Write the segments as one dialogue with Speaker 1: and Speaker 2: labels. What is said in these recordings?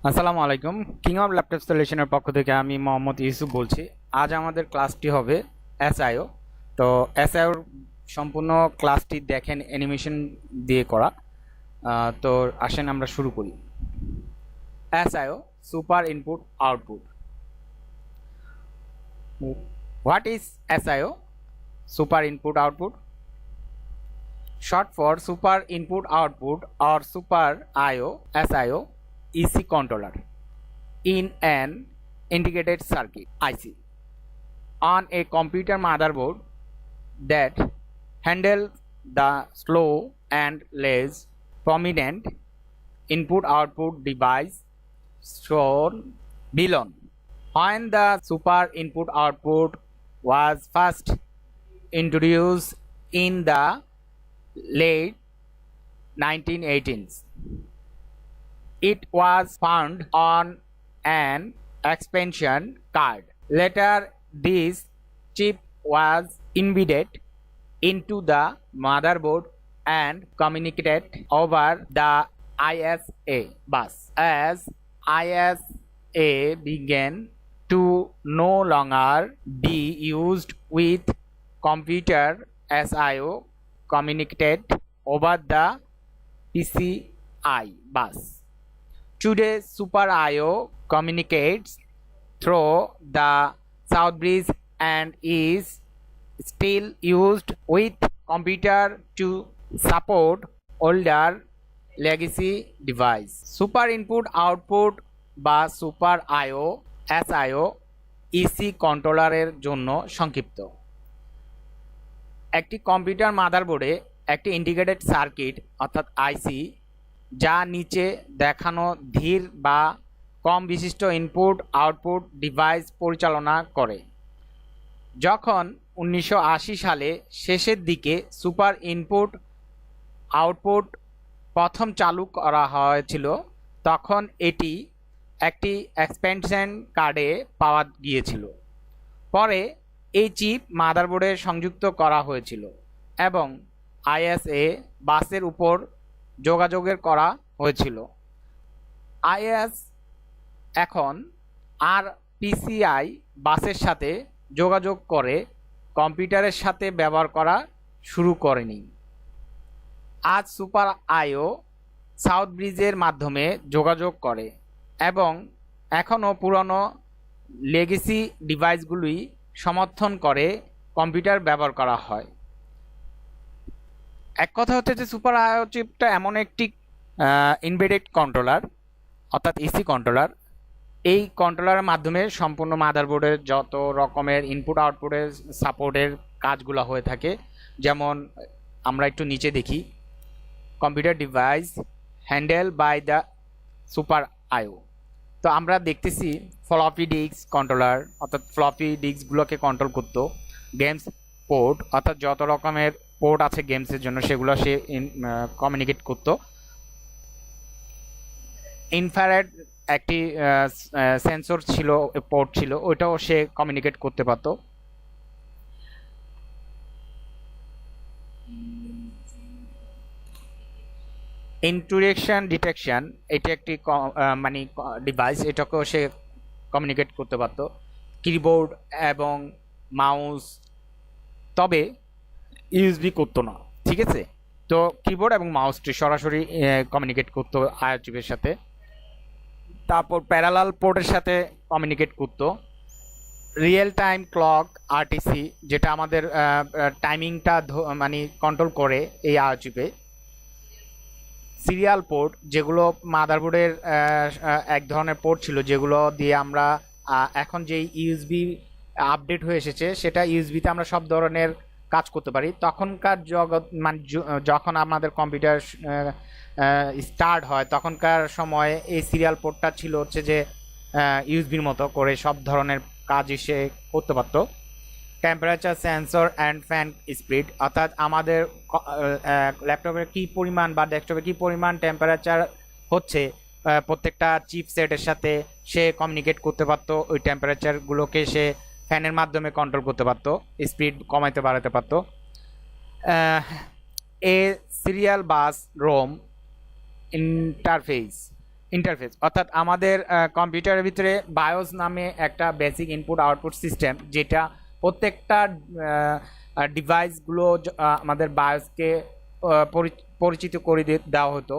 Speaker 1: আসসালামু আলাইকুম। King of laptop সলিউশনের পক্ষ থেকে আমি মোহাম্মদ ইউসুফ বলছি। আজ আমাদের ক্লাসটি হবে এসআইও। তো এসআইওর সম্পূর্ণ ক্লাসটি দেখেন অ্যানিমেশন দিয়ে করা। তো আসেন আমরা শুরু করি। SIO, super input output. What is SIO? Super input output, short for super input output or super IO, SIO, EC controller in an integrated circuit IC on a computer motherboard that handles the slow and less prominent input output device shown below. When the super input output was first introduced in the late 1918s, it was found on an expansion card. Later, this chip was embedded into the motherboard and communicated over the ISA bus. As ISA began to no longer be used with computer, SIO communicated over the PCI bus. Today, Super IO communicates through the South Bridge and is still used with computer to support older legacy device. Super input output বা super আইও, এসআইও, EC কন্ট্রোলারের জন্য সংক্ষিপ্ত। একটি computer মাদারবোর্ডে একটি integrated circuit অর্থাৎ আইসি, যা নিচে দেখানো ধীর বা কম বিশিষ্ট ইনপুট আউটপুট ডিভাইস পরিচালনা করে। যখন 1980 সালে শেষের দিকে সুপার ইনপুট আউটপুট প্রথম চালু করা হয়েছিল, তখন এটি একটি এক্সপেনশন কার্ডে পাওয়া গিয়েছিল। পরে এই চিপ মাদারবোর্ডে সংযুক্ত করা হয়েছিল এবং আইএসএ বাসের উপর যোগাযোগের করা হয়েছিল। আইএস এখন আর পিসিআই বাসের সাথে যোগাযোগ করে কম্পিউটারের সাথে ব্যবহার করা শুরু করেনি। আজ সুপার আইও সাউথ ব্রিজের মাধ্যমে যোগাযোগ করে এবং এখনও পুরনো লেগেসি ডিভাইসগুলি সমর্থন করে কম্পিউটার ব্যবহার করা হয়। এক কথা হচ্ছে যে সুপার আইও চিপটা এমন একটি ইনবেডেড কন্ট্রোলার অর্থাৎ ইসি কন্ট্রোলার। এই কন্ট্রোলারের মাধ্যমে সম্পূর্ণ মাদারবোর্ডের যত রকমের ইনপুট আউটপুটের সাপোর্টের কাজগুলো হয়ে থাকে। যেমন আমরা একটু নিচে দেখি, computer device handle by the super IO. তো আমরা দেখতেছি ফ্লপি ডিস্ক কন্ট্রোলার অর্থাৎ ফ্লপি ডিস্কগুলোকে কন্ট্রোল করতো। গেমস পোর্ট অর্থাৎ যত রকমের পোর্ট আছে গেমসের জন্য সেগুলো সে কমিউনিকেট করতো। ইনফ্রারেড একটি সেন্সর ছিল, পোর্ট ছিল, ওইটাও সে কমিউনিকেট করতে পারতো। ইন্ট্রুডাকশন ডিটেকশন, এটি একটি মানে ডিভাইস, এটাকেও সে কমিউনিকেট করতে পারত। কিবোর্ড এবং মাউস, তবে ইউএসবি করতো না, ঠিক আছে। তো কিবোর্ড এবং মাউসটি সরাসরি কমিউনিকেট করতো আইও চিপের সাথে। তারপর প্যারালাল পোর্টের সাথে কমিউনিকেট করতো। রিয়েল টাইম ক্লক আরটিসি, যেটা আমাদের টাইমিংটা মানে কন্ট্রোল করে এই আইও চিপে। সিরিয়াল পোর্ট, যেগুলো মাদারবোর্ডের এক ধরনের পোর্ট ছিল, যেগুলো দিয়ে আমরা এখন যে ইউএসবি আপডেট হয়ে এসেছে সেটা ইউএসবিতে আমরা সব ধরনের কাজ করতে পারি। তখনকার জগৎ মানে যখন আমাদের কম্পিউটার স্টার্ট হয় তখনকার সময় এই সিরিয়াল পোর্টটা ছিল হচ্ছে যে ইউএসবির মতো করে সব ধরনের কাজ সে করতে পারতো। Temperature sensor and fan speed, অর্থাৎ আমাদের ল্যাপটপের কী পরিমাণ বা ডেস্কটপে কী পরিমাণ টেম্পারেচার হচ্ছে প্রত্যেকটা চিপ সেটের সাথে সে কমিউনিকেট করতে পারতো। ওই টেম্পারেচারগুলোকে সে ফ্যানের মাধ্যমে কন্ট্রোল করতে পারতো, স্পিড কমাইতে বাড়াতে পারতো। A serial bus ROM interface, interface অর্থাৎ আমাদের কম্পিউটারের ভিতরে বায়োস নামে একটা বেসিক ইনপুট আউটপুট সিস্টেম, যেটা প্রত্যেকটা ডিভাইসগুলো আমাদের বায়োসকে পরিচিত করে দেওয়া হতো,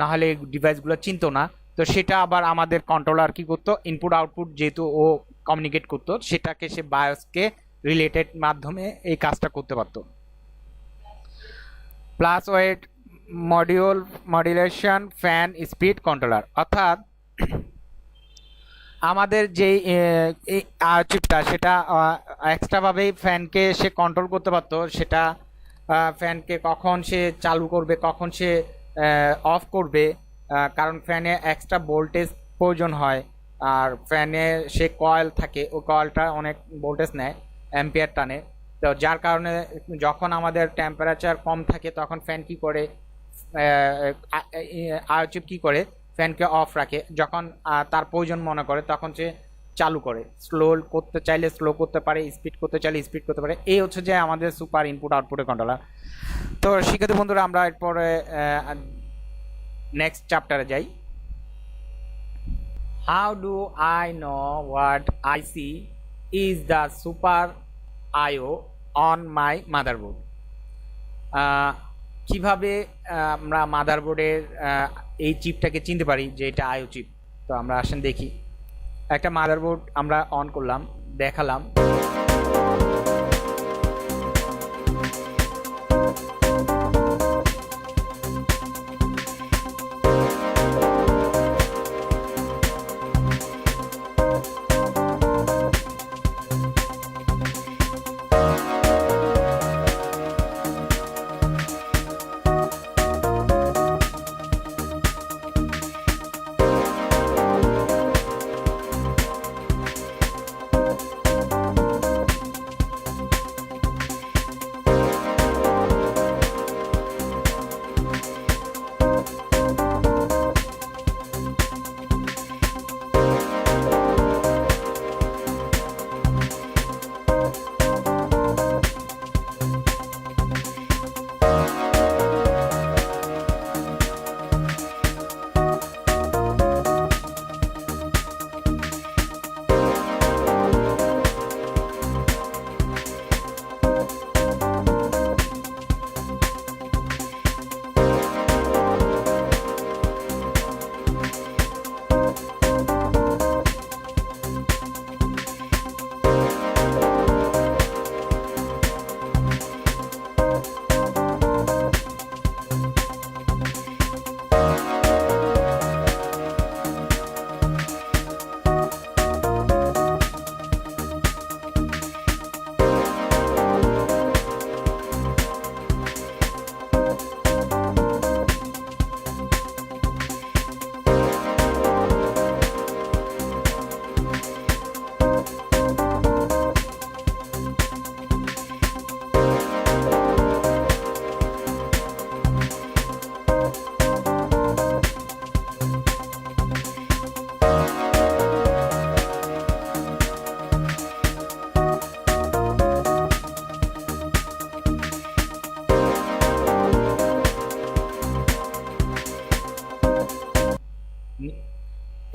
Speaker 1: নাহলে ডিভাইসগুলো চিনতো না। তো সেটা আবার আমাদের কন্ট্রোলার কি করতো, ইনপুট আউটপুট যেহেতু ও কমিউনিকেট করতো, সেটাকে সে বায়োসকে রিলেটেড মাধ্যমে এই কাজটা করতে পারতো। Plus wait modulation fan speed controller, অর্থাৎ আমাদের যেই চিপটা সেটা এক্সট্রাভাবেই ফ্যানকে সে কন্ট্রোল করতে পারতো। সেটা ফ্যানকে কখন সে চালু করবে, কখন সে অফ করবে, কারণ ফ্যানে এক্সট্রা ভোল্টেজ প্রয়োজন হয়। আর ফ্যানে সে কয়েল থাকে, ও কয়েলটা অনেক ভোল্টেজ নেয়, অ্যাম্পিয়ার টানে। তো যার কারণে যখন আমাদের টেম্পারেচার কম থাকে তখন ফ্যান কি করে, আয়োচিপ কি করে, ফ্যানকে অফ রাখে। যখন তার প্রয়োজন মনে করে তখন সে চালু করে, স্লো করতে চাইলে স্লো করতে পারে, স্পিড করতে চাইলে স্পিড করতে পারে। এই হচ্ছে যে আমাদের সুপার ইনপুট আউটপুটের কন্ট্রোলার। তো শিক্ষার্থী বন্ধুরা, আমরা এরপরে নেক্সট চ্যাপ্টারে যাই। How do I know what I see is the super IO on my motherboard. কিভাবে আমরা মাদারবোর্ডের এই চিপটাকে চিনতে পারি যে এটা আইও চিপ। তো আমরা আসেন দেখি। একটা মাদারবোর্ড আমরা অন করলাম, দেখালাম।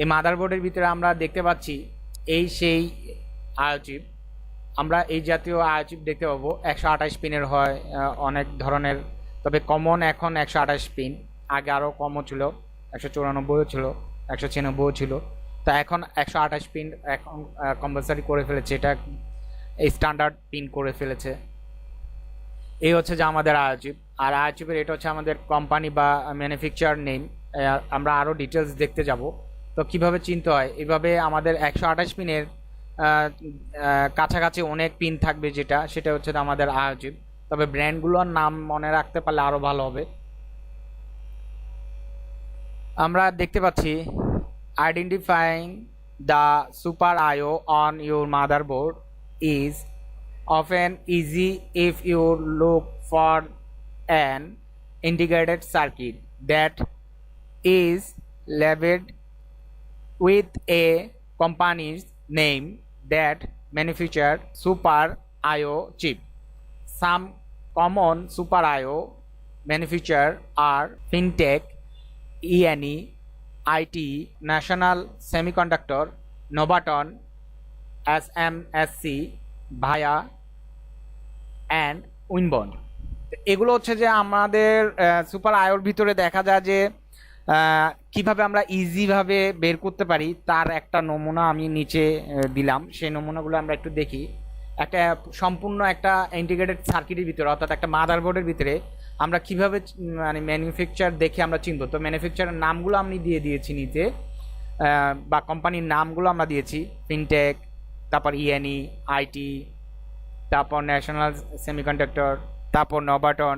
Speaker 1: এই মাদারবোর্ডের ভিতরে আমরা দেখতে পাচ্ছি এই সেই আইও চিপ। আমরা এই জাতীয় আইও চিপ দেখতে পাবো। 128 পিনের হয় অনেক ধরনের, তবে কমন এখন 128 পিন। আগে আরও কমও ছিল, 194ও ছিল, 196ও ছিল। তো এখন 128 পিন এখন কম্পালসারি করে ফেলেছে, এটা স্ট্যান্ডার্ড পিন করে ফেলেছে। এই হচ্ছে যে আমাদের আইও চিপ। আর আইও চিপের এটা হচ্ছে আমাদের কোম্পানি বা ম্যানুফ্যাকচার নেম। আমরা আরও ডিটেলস দেখতে যাব। তো কিভাবে চিনতে হয়, এভাবে আমাদের 128 পিনের কাছাকাছি অনেক পিন থাকবে, সেটা হচ্ছে আমাদের আইও চিপ। তবে ব্র্যান্ডগুলোর নাম মনে রাখতে পারলে আরও ভালো হবে। আমরা দেখতে পাচ্ছি identifying the super IO on your motherboard is often easy if you look for an integrated circuit that is labeled with a company's name that manufacture super IO chip. Some common super IO manufacturers are Fintech, ENE, IT, national semiconductor, Novaton, SMSC, VIA and Winbond. এগুলো হচ্ছে যে আমাদের super আয়োর ভিতরে দেখা যায় যে কিভাবে আমরা ইজিভাবে বের করতে পারি তার একটা নমুনা আমি নিচে দিলাম। সেই নমুনাগুলো আমরা একটু দেখি। একটা সম্পূর্ণ একটা ইন্টিগ্রেটেড সার্কিটের ভিতরে অর্থাৎ একটা মাদারবোর্ডের ভিতরে আমরা কিভাবে মানে ম্যানুফ্যাকচার দেখে আমরা চিনবো। তো ম্যানুফ্যাকচারের নামগুলো আমি দিয়ে দিয়েছি নিচে, বা কোম্পানির নামগুলো আমরা দিয়েছি, ফিনটেক, তারপর ইএনই, আইটি, তারপর ন্যাশনাল সেমিকন্ডাক্টর, তারপর নোভাটন,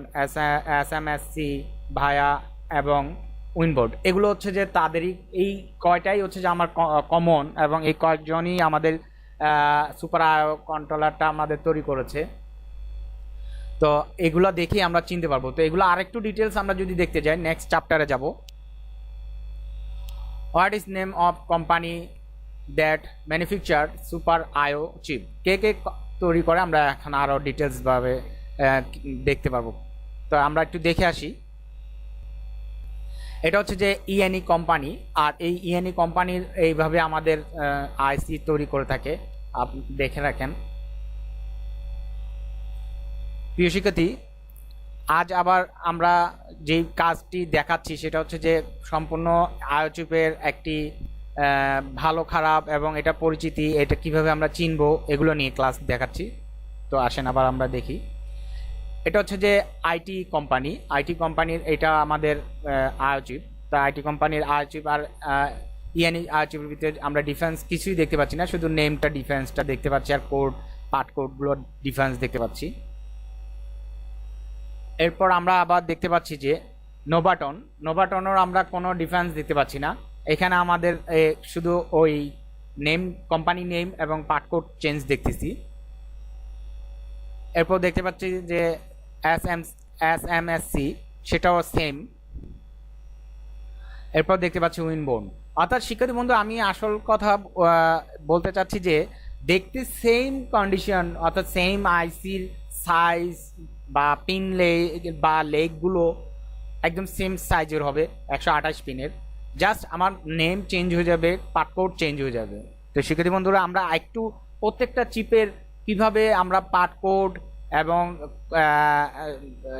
Speaker 1: এসএমএসসি, ভায়া এবং উইনবোর্ড। এগুলো হচ্ছে যে তাদেরই, এই কয়টাই হচ্ছে যে আমার কমন, এবং এই কয়েকজনই আমাদের সুপার আয়ো কন্ট্রোলারটা আমাদের তৈরি করেছে। তো এগুলো দেখেই আমরা চিনতে পারবো। তো এগুলো আরেকটু ডিটেলস আমরা যদি দেখতে যাই, নেক্সট চ্যাপ্টারে যাব। What is name of company that manufacture super আয়ো চিপ? কে কে তৈরি করে আমরা এখন আরও ডিটেলসভাবে দেখতে পারবো। তো আমরা একটু দেখে আসি। এটা হচ্ছে যে ইএনই কোম্পানি, আর এই ইএনই কোম্পানির এইভাবে আমাদের আইসি তৈরি করে থাকে, আপনি দেখে রাখেন। প্রিয় শিক্ষার্থী, আজ আবার আমরা যেই কাজটি দেখাচ্ছি সেটা হচ্ছে যে সম্পূর্ণ আয়োচিপের একটি ভালো খারাপ এবং এটা পরিচিতি, এটা কিভাবে আমরা চিনবো এগুলো নিয়ে ক্লাস দেখাচ্ছি। তো আসেন আবার আমরা দেখি। এটা হচ্ছে যে আইটি কোম্পানির এটা আমাদের আয়োচিপ। তা আইটি কোম্পানির আয়োচিপ আর ইএনই আয়োচিপের ভিতরে আমরা ডিফারেন্স কিছুই দেখতে পাচ্ছি না, শুধু নেমটা ডিফারেন্সটা দেখতে পাচ্ছি আর পার্ট কোডগুলো ডিফারেন্স দেখতে পাচ্ছি। এরপর আমরা আবার দেখতে পাচ্ছি যে নোভাটনের আমরা কোনো ডিফারেন্স দেখতে পাচ্ছি না। এখানে আমাদের শুধু ওই নেম, কোম্পানি নেম এবং পার্ট কোড চেঞ্জ দেখতেছি। এরপর দেখতে পাচ্ছি যে এসএমএসসি, সেটাও সেম। এরপর দেখতে পাচ্ছি উইনবোর্ড। অর্থাৎ শিক্ষার্থী বন্ধু, আমি আসল কথা বলতে চাচ্ছি যে দেখতে সেম কন্ডিশন, অর্থাৎ সেম আইসির সাইজ বা পিন বা লেগগুলো একদম সেম সাইজের হবে, 128 পিনের। জাস্ট আমার নেম চেঞ্জ হয়ে যাবে, পার্ট কোড চেঞ্জ হয়ে যাবে। তো শিক্ষার্থী বন্ধুরা, আমরা একটু প্রত্যেকটা চিপের কিভাবে আমরা পার্ট কোড এবং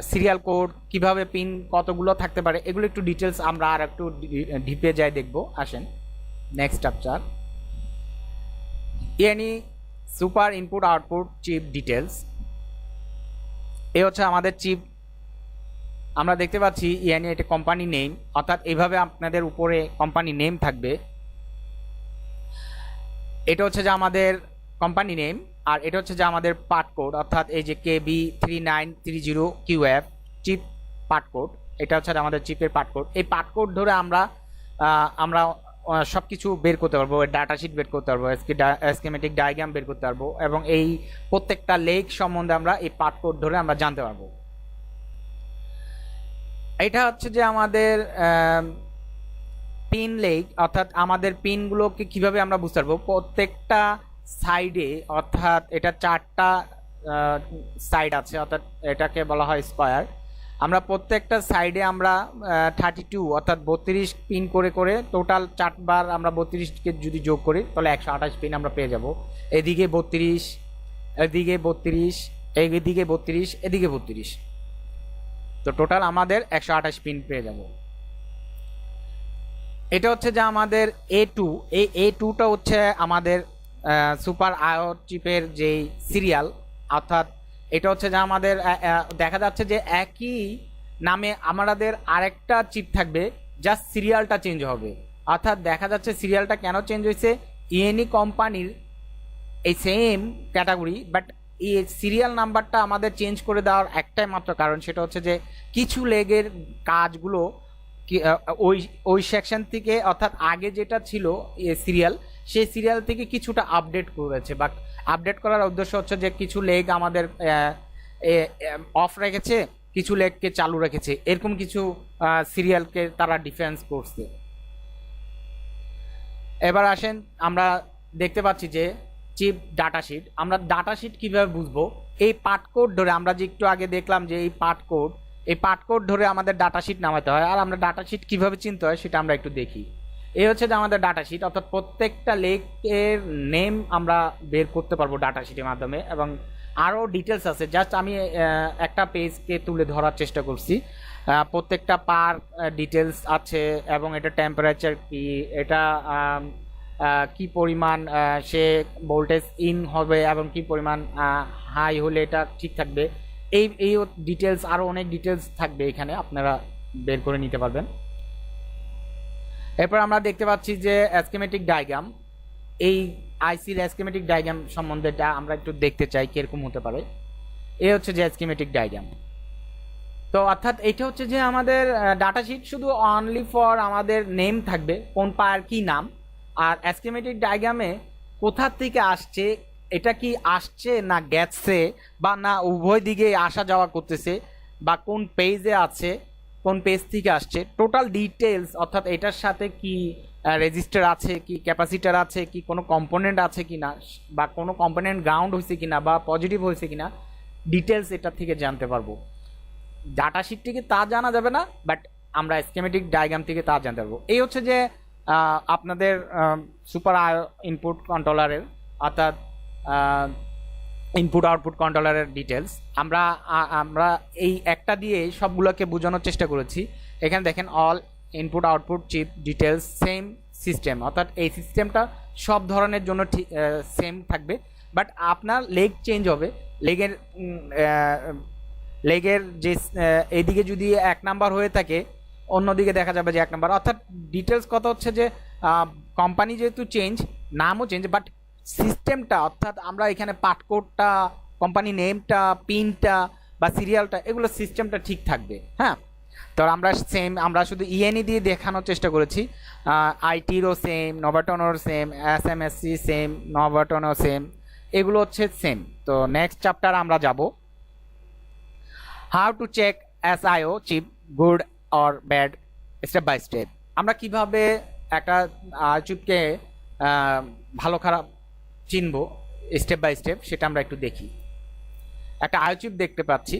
Speaker 1: সিরিয়াল কোড, কিভাবে পিন কতগুলো থাকতে পারে, এগুলো একটু ডিটেলস আমরা আর একটু ডিপে যাই দেখবো। আসেন next chapter, ENE super input output chip details. এ হচ্ছে আমাদের চিপ। আমরা দেখতে পাচ্ছি ইএনই এটা কোম্পানি নেম, অর্থাৎ এইভাবে আপনাদের উপরে কোম্পানি নেম থাকবে। এটা হচ্ছে যে আমাদের কোম্পানি নেম, আর এটা হচ্ছে যে আমাদের পার্ট কোড, অর্থাৎ এই যে KB3930QF চিপ পার্ট কোড। এটা হচ্ছে আমাদের চিপের পার্ট কোড। এই পার্ট কোড ধরে আমরা সব কিছু বের করতে পারবো, ডাটা শিট বের করতে পারবো, স্কিমেটিক ডায়াগ্রাম বের করতে পারবো, এবং এই প্রত্যেকটা লেগ সম্বন্ধে আমরা এই পার্ট কোড ধরে আমরা জানতে পারবো। এটা হচ্ছে যে আমাদের পিন লেগ, অর্থাৎ আমাদের পিনগুলোকে কিভাবে আমরা বুঝতে পারবো। প্রত্যেকটা সাইডে, অর্থাৎ এটা 4টা সাইড আছে, অর্থাৎ এটাকে বলা হয় স্কয়ার। আমরা প্রত্যেকটা সাইডে আমরা 32 অর্থাৎ 32 পিন করে করে টোটাল 4বার আমরা 32কে যদি যোগ করি তাহলে 128 পিন আমরা পেয়ে যাব। এদিকে 32, এদিকে 32, এদিকে 32, এদিকে 32, তো টোটাল আমাদের 128 পিন পেয়ে যাব। এটা হচ্ছে যে আমাদের A2, এই A2টা হচ্ছে আমাদের সুপার আয়ো চিপের যেই সিরিয়াল, অর্থাৎ এটা হচ্ছে যে আমাদের দেখা যাচ্ছে যে একই নামে আমাদের আরেকটা চিপ থাকবে, জাস্ট সিরিয়ালটা চেঞ্জ হবে। অর্থাৎ দেখা যাচ্ছে সিরিয়ালটা কেন চেঞ্জ হয়েছে, ইএনই কোম্পানির এই সেম ক্যাটাগরি, বাট এই সিরিয়াল নাম্বারটা আমাদের চেঞ্জ করে দেওয়ার একটাই মাত্র কারণ, সেটা হচ্ছে যে কিছু লেগের কাজগুলো ওই ওই সেকশন থেকে, অর্থাৎ আগে যেটা ছিল সিরিয়াল, সেই সিরিয়াল থেকে কিছুটা আপডেট করেছে। বা আপডেট করার উদ্দেশ্য হচ্ছে যে কিছু লেগ আমাদের অফ রেখেছে, কিছু লেগকে চালু রেখেছে, এরকম কিছু সিরিয়ালকে তারা ডিফারেন্স করছে। এবার আসেন, আমরা দেখতে পাচ্ছি যে চিপ ডাটা শিট। আমরা ডাটা শিট কীভাবে বুঝবো, এই পার্ট কোড ধরে, আমরা যে একটু আগে দেখলাম যে এই পার্ট কোড ধরে আমাদের ডাটা শিট নামাতে হয়। আর আমরা ডাটা শিট কীভাবে চিনতে হয় সেটা আমরা একটু দেখি। এই হচ্ছে যে আমাদের ডাটা শিট, অর্থাৎ প্রত্যেকটা লেকের নেম আমরা বের করতে পারবো ডাটা শিটের মাধ্যমে। এবং আরও ডিটেলস আছে, জাস্ট আমি একটা পেজকে তুলে ধরার চেষ্টা করছি। প্রত্যেকটা পার ডিটেলস আছে, এবং এটা টেম্পারেচার কি, এটা কি পরিমাণ সে ভোল্টেজ ইন হবে এবং কি পরিমাণ হাই হলে এটা ঠিক থাকবে, এই ডিটেলস, আরও অনেক ডিটেলস থাকবে এখানে, আপনারা বের করে নিতে পারবেন। এরপর আমরা দেখতে পাচ্ছি যে স্কিমেটিক ডায়াগ্রাম। এই আইসির স্কিমেটিক ডায়াগ্রাম সম্বন্ধে আমরা একটু দেখতে চাই কীরকম হতে পারে। এই হচ্ছে যে স্কিমেটিক ডায়াগ্রাম। তো অর্থাৎ এটা হচ্ছে যে আমাদের ডাটা শিট শুধু অনলি ফর আমাদের নেম থাকবে, কোন পায়ের কি নাম, আর স্কিমেটিক ডায়াগ্রামে কোথা থেকে আসছে, এটা কি আসছে না গেছে, বা না উভয় দিকে আসা যাওয়া করতেছে, বা কোন পেজে আছে, কোন পেজ থেকে আসছে, টোটাল ডিটেলস, অর্থাৎ এটার সাথে কি রেজিস্টার আছে, কি ক্যাপাসিটার আছে, কি কোনো কম্পোনেন্ট আছে কিনা, বা কোনো কম্পোনেন্ট গ্রাউন্ড হয়েছে কিনা বা পজিটিভ হয়েছে কিনা, ডিটেলস এটা থেকে জানতে পারবো। ডাটা শিট থেকে তা জানা যাবে না, বাট আমরা স্কিমেটিক ডায়াগ্রাম থেকে তা জানতে পারবো। এই হচ্ছে যে আপনাদের সুপার ইনপুট কন্ট্রোলারের, অর্থাৎ ইনপুট আউটপুট কন্ট্রোলারের ডিটেলস। আমরা এই একটা দিয়ে সবগুলোকে বোঝানোর চেষ্টা করেছি। এখানে দেখেন all input output chip details same system, অর্থাৎ এই সিস্টেমটা সব ধরনের জন্য ঠিক সেম থাকবে, বাট আপনার লেগ চেঞ্জ হবে। লেগের যে এইদিকে যদি 1 নাম্বার হয়ে থাকে, অন্যদিকে দেখা যাবে যে 1 নাম্বার, অর্থাৎ ডিটেলস কত হচ্ছে যে কোম্পানি যেহেতু চেঞ্জ, নামও চেঞ্জ, বাট সিস্টেমটা, অর্থাৎ আমরা এখানে পার্টকোডটা, কোম্পানি নেমটা, পিনটা বা সিরিয়ালটা, এগুলো সিস্টেমটা ঠিক থাকবে। হ্যাঁ, তো আমরা শুধু ইএনই দিয়ে দেখানোর চেষ্টা করেছি। আইটিরও সেম, নভাটনও সেম, এসএমএসসি সেম, নভাটনও সেম, এগুলো হচ্ছে সেম। তো নেক্সট চ্যাপ্টার আমরা যাব how to check SIO chip good or bad, step by step. আমরা কিভাবে একটা চিপকে ভালো খারাপ চিনবো স্টেপ বাই স্টেপ, সেটা আমরা একটু দেখি। একটা আইচিপ দেখতে পাচ্ছি।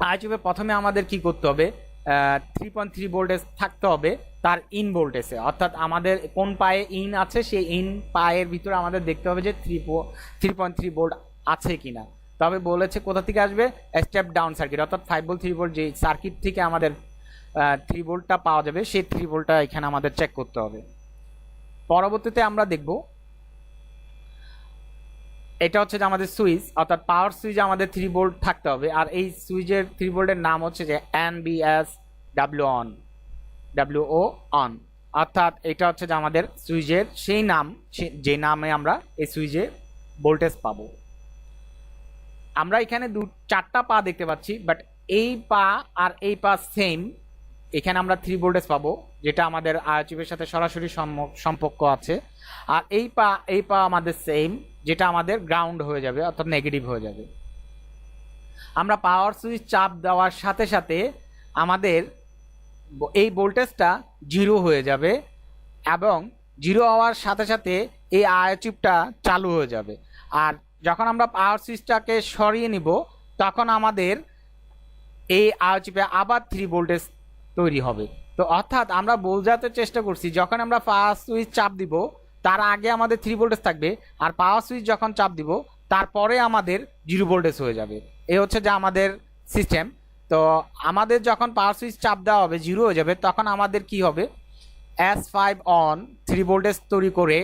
Speaker 1: আইচিপে প্রথমে আমাদের কি করতে হবে, 3.3 ভোল্টেজ থাকতে হবে তার ইন ভোল্টেজে, অর্থাৎ আমাদের কোন পায়ে ইন আছে, সেই ইন পায়ের ভিতরে আমাদের দেখতে হবে যে 3.3 ভোল্ট আছে কিনা। তবে বলেছে কোথা থেকে আসবে, স্টেপ ডাউন সার্কিট, অর্থাৎ 5 ভোল্ট 3 ভোল্ট যে সার্কিট থেকে আমাদের 3 ভোল্টটা পাওয়া যাবে, সেই 3 ভোল্টটা এখানে আমাদের চেক করতে হবে। পরবর্তীতে আমরা দেখব, এটা হচ্ছে যে আমাদের সুইচ, অর্থাৎ পাওয়ার সুইচ আমাদের 3 ভোল্ট থাকতে হবে, আর এই সুইচের 3 ভোল্টের নাম হচ্ছে যে NBS WO অন, অর্থাৎ এটা হচ্ছে যে আমাদের সুইচের সেই নাম, যে নামে আমরা এই সুইচে ভোল্টেজ পাবো। আমরা এখানে 4টা পা দেখতে পাচ্ছি, বাট এই পা আর এই পা সেম, এখানে আমরা 3 ভোল্টেজ পাবো, যেটা আমাদের আইচিপের সাথে সরাসরি সম্পর্ক আছে। আর এই পা আমাদের সেম, যেটা আমাদের গ্রাউন্ড হয়ে যাবে, অর্থাৎ নেগেটিভ হয়ে যাবে। আমরা পাওয়ার সুইচ চাপ দেওয়ার সাথে সাথে আমাদের এই ভোল্টেজটা 0 হয়ে যাবে, এবং 0 হওয়ার সাথে সাথে এই আইচিপটা চালু হয়ে যাবে। আর যখন আমরা পাওয়ার সুইচটাকে সরিয়ে নিব, তখন আমাদের এই আইচিপে আবার 3 ভোল্টেজ তৈরি হবে। তো অর্থাৎ আমরা বোঝাতে চেষ্টা করছি, যখন আমরা পাওয়ার সুইচ চাপ দিব তার আগে আমাদের 3 ভোল্টেজ থাকবে, আর পাওয়ার সুইচ যখন চাপ দিব তারপরে আমাদের 0 ভোল্টেজ হয়ে যাবে। এই হচ্ছে যে আমাদের সিস্টেম। তো আমাদের যখন পাওয়ার সুইচ চাপ দেওয়া হবে 0 হয়ে যাবে, তখন আমাদের কি হবে, S5 অন 3 ভোল্টেজ তৈরি করে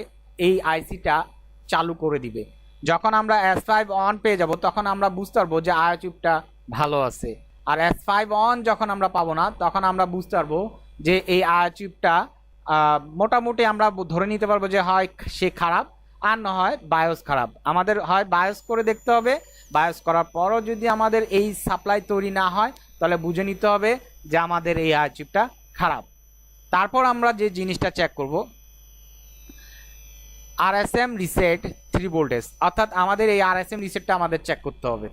Speaker 1: এই আইসিটা চালু করে দিবে। যখন আমরা S5 অন পেয়ে যাব, তখন আমরা বুঝতে পারবো যে আইচিপটা ভালো আছে। আর S5 অন যখন আমরা পাবো না, তখন আমরা বুঝতে পারবো যে এই আইচিপটা মোটামুটি আমরা ধরে নিতে পারবো যে হয় সে খারাপ, আর না হয় বায়োস খারাপ। আমাদের হয় বায়োস করে দেখতে হবে, বায়োস করার পরও যদি আমাদের এই সাপ্লাই তৈরি না হয়, তাহলে বুঝে নিতে হবে যে আমাদের এই আইচিপটা খারাপ। তারপর আমরা যে জিনিসটা চেক করব, RSM রিসেট 3 ভোল্টেজ, অর্থাৎ আমাদের এই RSM রিসেটটা আমাদের চেক করতে হবে।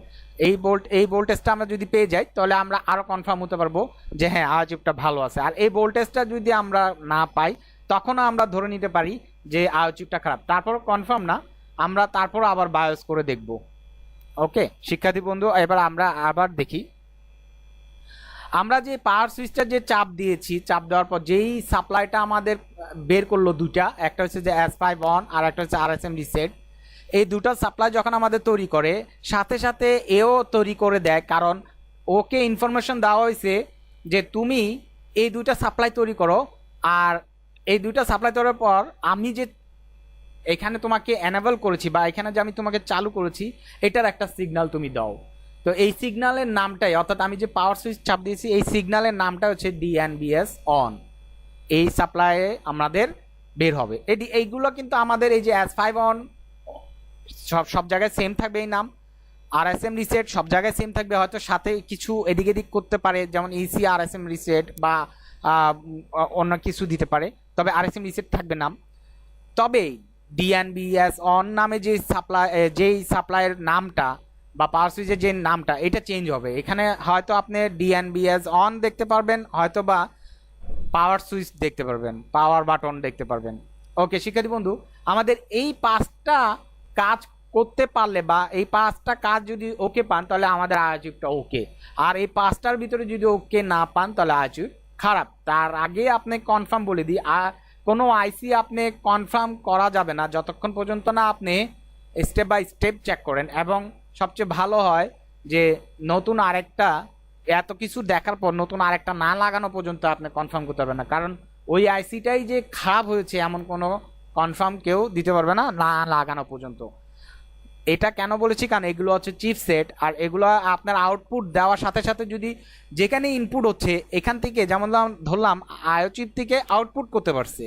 Speaker 1: এই ভোল্টেজটা আমরা যদি পেয়ে যাই, তাহলে আমরা আরও কনফার্ম হতে পারবো যে হ্যাঁ আইচিপটা ভালো আছে। আর এই ভোল্টেজটা যদি আমরা না পাই, তখনও আমরা ধরে নিতে পারি যে আইচিপটা খারাপ। তারপর কনফার্ম না, আমরা তারপর আবার বায়োস করে দেখব। ওকে শিক্ষার্থী বন্ধু, এবার আমরা আবার দেখি আমরা যে পাওয়ার সুইচটা যে চাপ দিয়েছি, চাপ দেওয়ার পর যেই সাপ্লাইটা আমাদের বের করলো দুটা, একটা হচ্ছে যে S5 অন আর একটা হচ্ছে RSM রিসেট, এই দুটো সাপ্লাই যখন আমাদের তৈরি করে সাথে সাথে এও তৈরি করে দেয়, কারণ ওকে ইনফরমেশন দেওয়া হয়েছে যে তুমি এই দুইটা সাপ্লাই তৈরি করো, আর এই দুইটা সাপ্লাই তৈরির পর আমি যে এখানে তোমাকে এনেবল করেছি বা এখানে যে আমি তোমাকে চালু করেছি এটার একটা সিগন্যাল তুমি দাও। তো এই সিগন্যালের নামটাই, অর্থাৎ আমি যে পাওয়ার সুইচ চাপ দিয়েছি এই সিগন্যালের নামটা হচ্ছে DNBS অন। এই সাপ্লাইয়ে আমাদের বের হবে। এইগুলো কিন্তু আমাদের এই যে S5 অন সব সব জায়গায় সেম থাকবে এই নাম, RSM রিসেট সব জায়গায় সেম থাকবে, হয়তো সাথে কিছু এদিক এদিক করতে পারে, যেমন EC RSM রিসেট বা অন্য কিছু দিতে পারে, তবে RSM রিসেট থাকবে নাম। তবে DNBS অন নামে যে যেই সাপ্লাইয়ের নামটা বা পাওয়ার সুইচের যে নামটা এটা চেঞ্জ হবে। এখানে হয়তো আপনি DNBS অন দেখতে পারবেন, হয়তো বা পাওয়ার সুইচ দেখতে পারবেন, পাওয়ার বাটন দেখতে পারবেন। ওকে শিক্ষার্থী বন্ধু, আমাদের এই 5টা কাজ করতে পারলে বা এই 5টা কাজ যদি ওকে পান তাহলে আমাদের আয়োজকটা ওকে, আর এই 5টার ভিতরে যদি ওকে না পান তাহলে আয়োজক খারাপ। তার আগে আপনি কনফার্ম বলে দিই, কোনো আইসি আপনি কনফার্ম করা যাবে না যতক্ষণ পর্যন্ত না আপনি স্টেপ বাই স্টেপ চেক করেন, এবং সবচেয়ে ভালো হয় যে নতুন আরেকটা এত কিছু দেখার পর নতুন আরেকটা না লাগানো পর্যন্ত আপনি কনফার্ম করতে পারবেন না, কারণ ওই আইসিটাই যে খারাপ হয়েছে এমন কোনো কনফার্ম কেউ দিতে পারবে না না লাগানো পর্যন্ত। এটা কেন বলেছি, কারণ এগুলো হচ্ছে চিপসেট, আর এগুলো আপনার আউটপুট দেওয়ার সাথে সাথে যদি যেখানে ইনপুট হচ্ছে এখান থেকে, যেমন ধরলাম আইও চিপ থেকে আউটপুট করতে পারছে,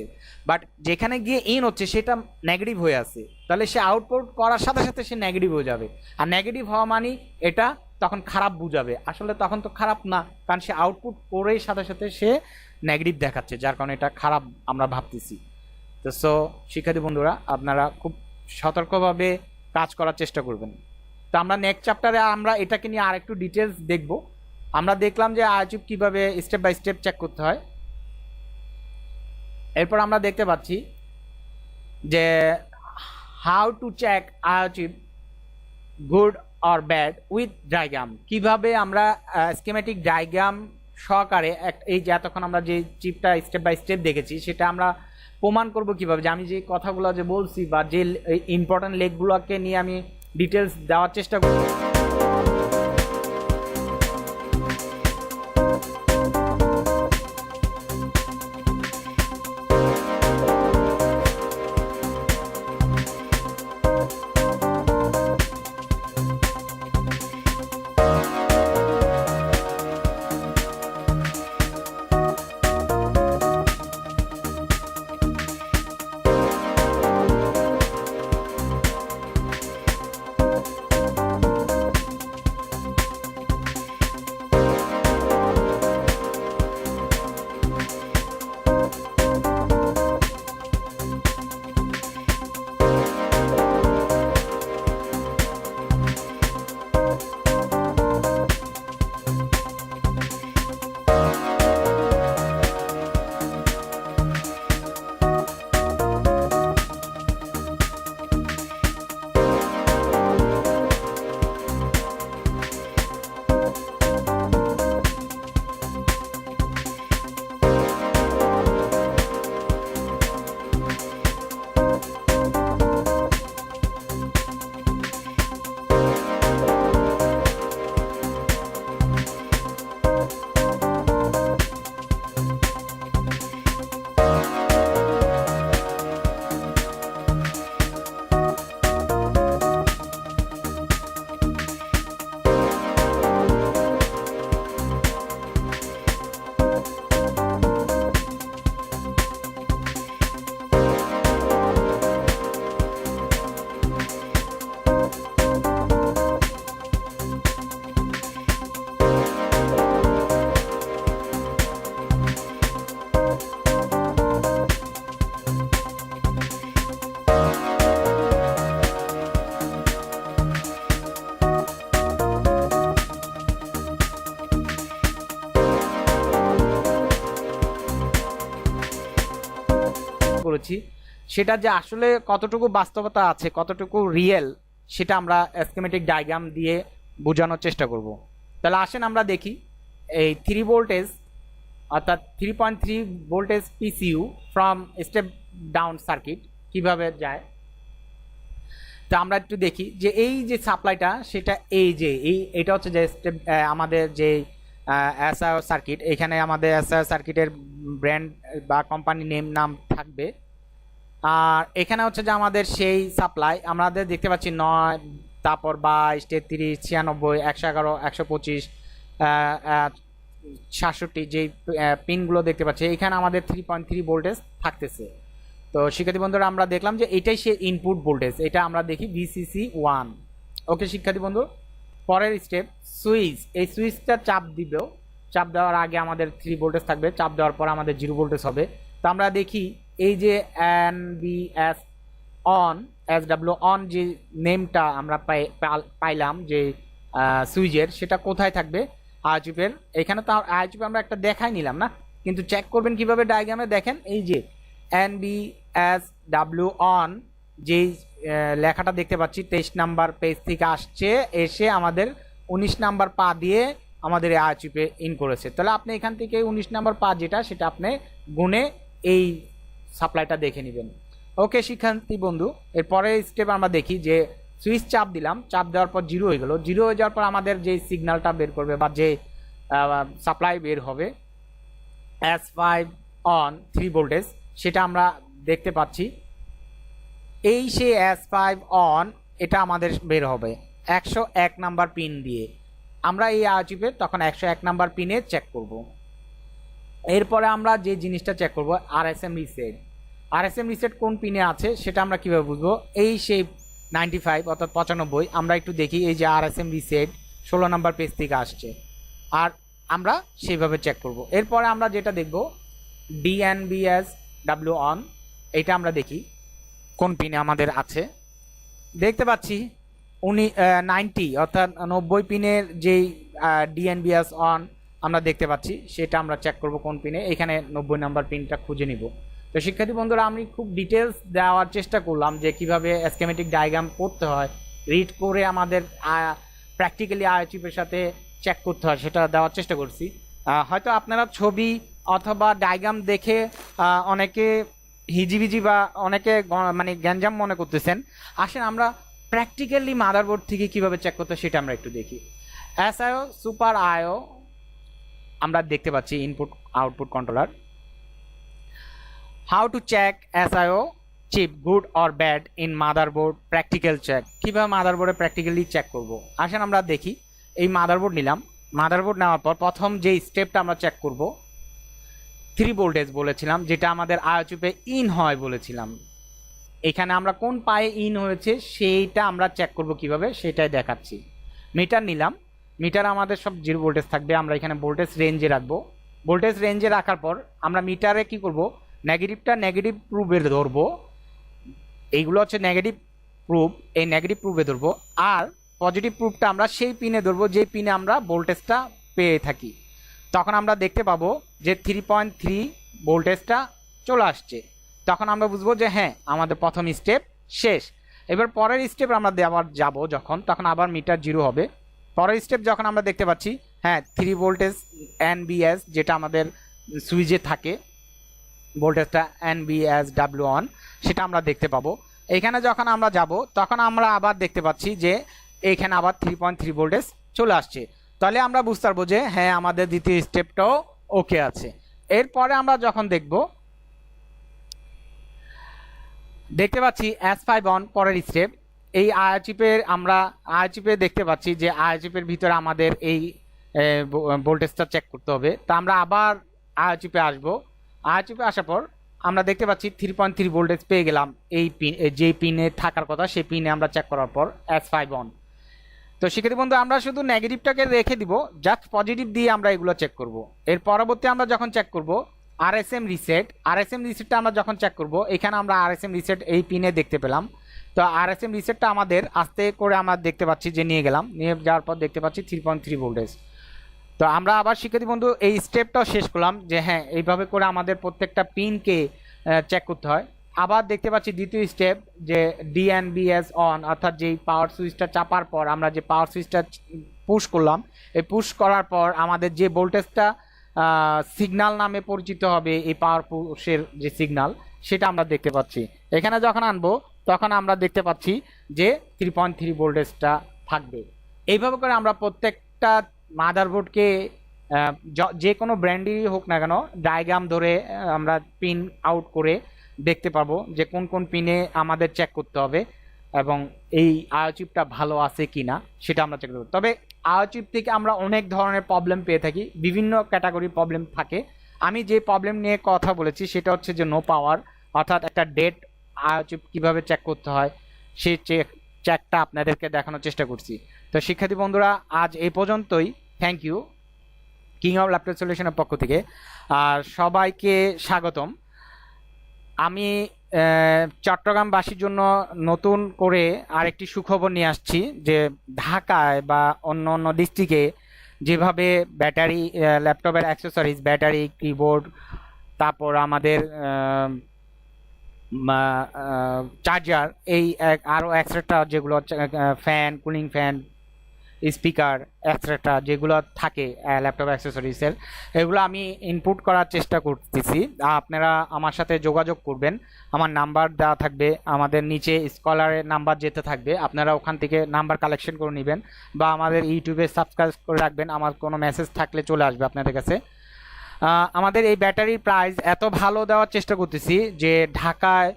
Speaker 1: বাট যেখানে গিয়ে ইন হচ্ছে সেটা নেগেটিভ হয়ে আছে, তাহলে সে আউটপুট করার সাথে সাথে সে নেগেটিভ হয়ে যাবে, আর নেগেটিভ হওয়া মানে এটা তখন খারাপ বুঝাবে। আসলে তখন তো খারাপ না, কারণ সে আউটপুট করেই সাথে সাথে সে নেগেটিভ দেখাচ্ছে, যার কারণে এটা খারাপ আমরা ভাবতেছি। তো সো শিক্ষার্থী বন্ধুরা, আপনারা খুব সতর্কভাবে কাজ করার চেষ্টা করবেন। তো আমরা নেক্সট চ্যাপ্টারে আমরা এটাকে নিয়ে আর একটু ডিটেলস দেখব। আমরা দেখলাম যে আইওচিপ কিভাবে স্টেপ বাই স্টেপ চেক করতে হয়। এরপর আমরা দেখতে পাচ্ছি যে how to check IO chip good or bad with diagram, কিভাবে আমরা স্কিমেটিক ডায়াগ্রাম সহকারে এই যে এতক্ষণ আমরা যে চিপটা স্টেপ বাই স্টেপ দেখেছি সেটা আমরা প্রমাণ করব কিভাবে, যে আমি যে কথাগুলো যে বলছি বা যে ইম্পর্টেন্ট লেগগুলোকে নিয়ে আমি ডিটেলস দেওয়ার চেষ্টা করব। করেছি সেটা যে আসলে কতটুকু বাস্তবতা আছে, কতটুকু রিয়েল, সেটা আমরা স্কিমেটিক ডায়াগ্রাম দিয়ে বোঝানোর চেষ্টা করব। তাহলে আসেন আমরা দেখি এই 3 ভোল্টেজ অর্থাৎ 3.3 voltage পিসিইউ from step down circuit কিভাবে যায়। তো আমরা একটু দেখি যে এই যে সাপ্লাইটা সেটা এটা হচ্ছে যে স্টেপ আমাদের যে এসআইও সার্কিট, এখানে আমাদের এসআইও সার্কিটের ব্র্যান্ড বা কোম্পানি নাম থাকবে। আর এখানে হচ্ছে যে আমাদের সেই সাপ্লাই আমাদের দেখতে পাচ্ছি 9, তারপর 22, 33, 96, 111, 125, 67 যেই পিনগুলো দেখতে পাচ্ছি, এখানে আমাদের 3.3 ভোল্টেজ থাকতেছে। তো শিক্ষার্থী বন্ধুরা আমরা দেখলাম যে এটাই সে ইনপুট ভোল্টেজ, এটা আমরা দেখি VCC 1। ওকে শিক্ষার্থী বন্ধু, পরের স্টেপ সুইচ। এই সুইচটা চাপ দিবেও, চাপ দেওয়ার আগে আমাদের 3 ভোল্টেজ থাকবে, চাপ দেওয়ার পর আমাদের 0 ভোল্টেজ হবে। তো আমরা দেখি এই যে NBS অন, SW অন যে নেমটা আমরা পাইলাম যে সুইচের, সেটা কোথায় থাকবে? আইচিপের এখানে। তো আইচিপে আমরা একটা দেখাই নিলাম না, কিন্তু চেক করবেন কিভাবে ডায়াগ্রামে দেখেন, এই যে NBSW অন যেই লেখাটা দেখতে পাচ্ছি 23 নাম্বার পেজ থেকে আসছে, এসে আমাদের 19 নাম্বার পা দিয়ে আমাদের এই আইচিপে ইন করেছে। তাহলে আপনি এখান থেকে 19 নাম্বার পা যেটা, সেটা আপনি গুনে এই সাপ্লাইটা দেখে নেবেন। ওকে শিক্ষার্থী বন্ধু, এরপরে স্টেপ আমরা দেখি যে সুইচ চাপ দিলাম, চাপ দেওয়ার পর 0 হয়ে গেল। 0 হয়ে যাওয়ার পর আমাদের যে সিগন্যালটা বের করবে বা যে সাপ্লাই বের হবে S5 অন 3 ভোল্টেজ, সেটা আমরা দেখতে পাচ্ছি। এই সে S5 অন, এটা আমাদের বের হবে 101 নাম্বার পিন দিয়ে। আমরা এই আইচিপে তখন 101 নাম্বার পিনে চেক করব। এরপরে আমরা যে জিনিসটা চেক করব RSM রিসেট। RSM রিসেট কোন পিনে আছে সেটা আমরা কিভাবে বুঝবো? এই সেই 95 অর্থাৎ 95, আমরা একটু দেখি এই যে RSM রিসেট 16 নাম্বার পেজ থেকে আসছে, আর আমরা সেইভাবে চেক করব। এরপরে আমরা যেটা দেখব DNBSW অন, এটা আমরা দেখি কোন পিনে আমাদের আছে। দেখতে পাচ্ছি 90 অর্থাৎ 90 পিনের যেই DNBS অন আমরা দেখতে পাচ্ছি, সেটা আমরা চেক করব কোন পিনে। এখানে 90 নাম্বার পিনটা খুঁজে নিব। তো শিক্ষার্থী বন্ধুরা আমি খুব ডিটেলস দেওয়ার চেষ্টা করলাম যে কিভাবে স্কেমেটিক ডায়াগ্রাম করতে হয়, রিড করে আমাদের প্র্যাকটিক্যালি আইচিপের সাথে চেক করতে হয়, সেটা দেওয়ার চেষ্টা করছি। হয়তো আপনারা ছবি অথবা ডায়াগ্রাম দেখে অনেকে হিজিবিজি বা অনেকে মানে গ্যাঞ্জাম মনে করতেছেন। আসেন আমরা প্র্যাকটিক্যালি মাদারবোর্ড থেকে কিভাবে চেক করতে সেটা আমরা একটু দেখি। এসআইও সুপার আইও আমরা দেখতে পাচ্ছি input output controller. How to check SIO chip good or bad in motherboard practical check. কীভাবে মাদারবোর্ডে প্র্যাকটিক্যালি চেক করব, আসেন আমরা দেখি। এই মাদারবোর্ড নিলাম, মাদারবোর্ড নেওয়ার পর প্রথম যে স্টেপটা আমরা চেক করব 3 ভোল্টেজ বলেছিলাম, যেটা আমাদের আইচিপে ইন হয় বলেছিলাম। এখানে আমরা কোন পায়ে ইন হয়েছে সেইটা আমরা চেক করব কিভাবে, সেটাই দেখাচ্ছি। মিটার নিলাম, মিটার আমাদের সব 0 ভোল্টেজ থাকবে, আমরা এখানে ভোল্টেজ রেঞ্জে রাখবো। ভোল্টেজ রেঞ্জে রাখার পর আমরা মিটারে কি করব, নেগেটিভটা নেগেটিভ প্রুফে ধরবো। এইগুলো হচ্ছে নেগেটিভ প্রুফ, এই নেগেটিভ প্রুফে ধরবো। আর পজিটিভ প্রুফটা আমরা সেই পিনে ধরবো যে পিনে আমরা ভোল্টেজটা পেয়ে থাকি। তখন আমরা দেখতে পাবো যে 3.3 ভোল্টেজটা চলে আসছে। তখন আমরা বুঝবো যে হ্যাঁ আমাদের প্রথম স্টেপ শেষ। এবার পরের স্টেপ আমরা আবার যাব যখন, তখন আবার মিটার 0 হবে। পরের স্টেপ যখন আমরা দেখতে পাচ্ছি হ্যাঁ 3 ভোল্টেজ NBS, যেটা আমাদের সুইচে থাকে ভোল্টেজটা NBSW অন, সেটা আমরা দেখতে পাবো। এখানে যখন আমরা যাব তখন আমরা আবার দেখতে পাচ্ছি যে এখানে আবার 3.3 ভোল্টেজ চলে আসছে। তাহলে আমরা বুঝতে পারবো যে হ্যাঁ আমাদের দ্বিতীয় স্টেপটাও ওকে আছে। এরপরে আমরা যখন দেখতে পাচ্ছি S5 অন, পরের স্টেপ এই আইচিপের আমরা আইচিপে দেখতে পাচ্ছি যে আইচিপের ভিতরে আমাদের এই ভোল্টেজটা চেক করতে হবে। তা আমরা আবার আইচিপে আসবো। আইচিপে আসার পর আমরা দেখতে পাচ্ছি 3.3 ভোল্টেজ পেয়ে গেলাম। এই পিন যেই পিনে থাকার কথা সেই পিনে আমরা চেক করার পর S5 অন। তো শিক্ষার্থী বন্ধু আমরা শুধু নেগেটিভটাকে রেখে দিব, জাস্ট পজিটিভ দিয়ে আমরা এগুলো চেক করব। এর পরবর্তী আমরা যখন চেক করব RSM রিসেট, RSM রিসেটটা আমরা যখন চেক করব, এখানে আমরা RSM রিসেট এই পিনে দেখতে পেলাম। তো RSM রিসেটটা আমাদের আস্তে করে আমরা দেখতে পাচ্ছি যে নিয়ে গেলাম, নিয়ে যাওয়ার পর দেখতে পাচ্ছি 3.3 ভোল্টেজ। তো আমরা আবার শিক্ষার্থী বন্ধু এই স্টেপটাও শেষ করলাম যে হ্যাঁ এইভাবে করে আমাদের প্রত্যেকটা পিনকে চেক করতে হয়। আবার দেখতে পাচ্ছি দ্বিতীয় স্টেপ যে ডিএনবিএস অন, অর্থাৎ যেই পাওয়ার সুইচটা চাপার পর আমরা যে পাওয়ার সুইচটা পুশ করলাম, এই পুশ করার পর আমাদের যে ভোল্টেজটা সিগন্যাল নামে পরিচিত হবে, এই পাওয়ার পুশের যে সিগন্যাল, সেটা আমরা দেখতে পাচ্ছি। এখানে যখন আনবো তখন আমরা দেখতে পাচ্ছি যে 3.3 ভোল্টেজটা থাকবে। এইভাবে করে আমরা প্রত্যেকটা মাদারবোর্ডকে যে কোনো ব্র্যান্ডেরই হোক না কেন ডায়াগ্রাম ধরে আমরা পিন আউট করে দেখতে পাবো যে কোন কোন পিনে আমাদের চেক করতে হবে এবং এই আইও চিপটা ভালো আছে কি না সেটা আমরা চেক করব। তবে আইও চিপ থেকে আমরা অনেক ধরনের প্রবলেম পেয়ে থাকি, বিভিন্ন ক্যাটাগরি প্রবলেম থাকে। আমি যে প্রবলেম নিয়ে কথা বলেছি সেটা হচ্ছে যে নো পাওয়ার, অর্থাৎ একটা ডেট আইও চিপ কীভাবে চেক করতে হয় সেই চেকটা আপনাদেরকে দেখানোর চেষ্টা করছি। তো শিক্ষার্থী বন্ধুরা, আজ এই পর্যন্তই। Thank you king of laptop সলিউশনের পক্ষ থেকে, আর সবাইকে স্বাগতম। আমি চট্টগ্রামবাসীর জন্য নতুন করে আরেকটি সুখবর নিয়ে আসছি যে ঢাকায় বা অন্য অন্য ডিস্ট্রিক্টে যেভাবে ব্যাটারি ল্যাপটপের অ্যাক্সেসরিজ, ব্যাটারি, কিবোর্ড, তারপর আমাদের চার্জার, এই আরও এক্সট্রা যেগুলো fan, cooling fan, speaker extra যেগুলো থাকে ল্যাপটপ অ্যাক্সেসরিজের, এগুলো আমি ইনপুট করার চেষ্টা করতেছি। আপনারা আমার সাথে যোগাযোগ করবেন, আমার নাম্বার দেওয়া থাকবে, আমাদের নিচে স্কলারের নাম্বার যেতে থাকবে, আপনারা ওখান থেকে নাম্বার কালেকশন করে নেবেন বা আমাদের ইউটিউবে সাবস্ক্রাইব করে রাখবেন। আমার কোনো মেসেজ থাকলে চলে আসবে আপনাদের কাছে। আমাদের এই ব্যাটারির প্রাইস এত ভালো দেওয়ার চেষ্টা করতেছি যে ঢাকায়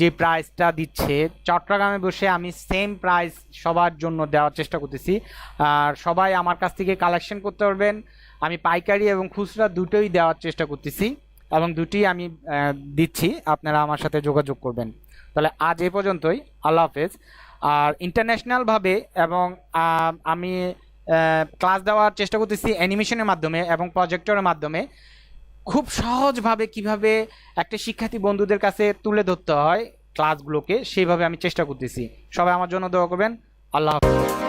Speaker 1: যে প্রাইসটা দিচ্ছে চট্টগ্রামে বসে আমি সেম প্রাইস সবার জন্য দেওয়ার চেষ্টা করতেছি। আর সবাই আমার কাছ থেকে কালেকশন করতে পারবেন। আমি পাইকারি এবং খুচরা দুটোই দেওয়ার চেষ্টা করতেছি এবং দুটোই আমি দিচ্ছি, আপনারা আমার সাথে যোগাযোগ করবেন। তাহলে আজ এই পর্যন্তই, আল্লাহ হাফেজ। আর ইন্টারন্যাশনালভাবে এবং আমি ক্লাস দেওয়ার চেষ্টা করতেছি অ্যানিমেশনের মাধ্যমে এবং প্রজেক্টরের মাধ্যমে, খুব সহজভাবে কিভাবে একটা শিক্ষার্থী বন্ধুদের কাছে তুলে ধরতে হয় ক্লাসগুলোকে, সেইভাবে আমি চেষ্টা করতেছি। সবাই আমার জন্য দোয়া করবেন। আল্লাহ হাফেজ।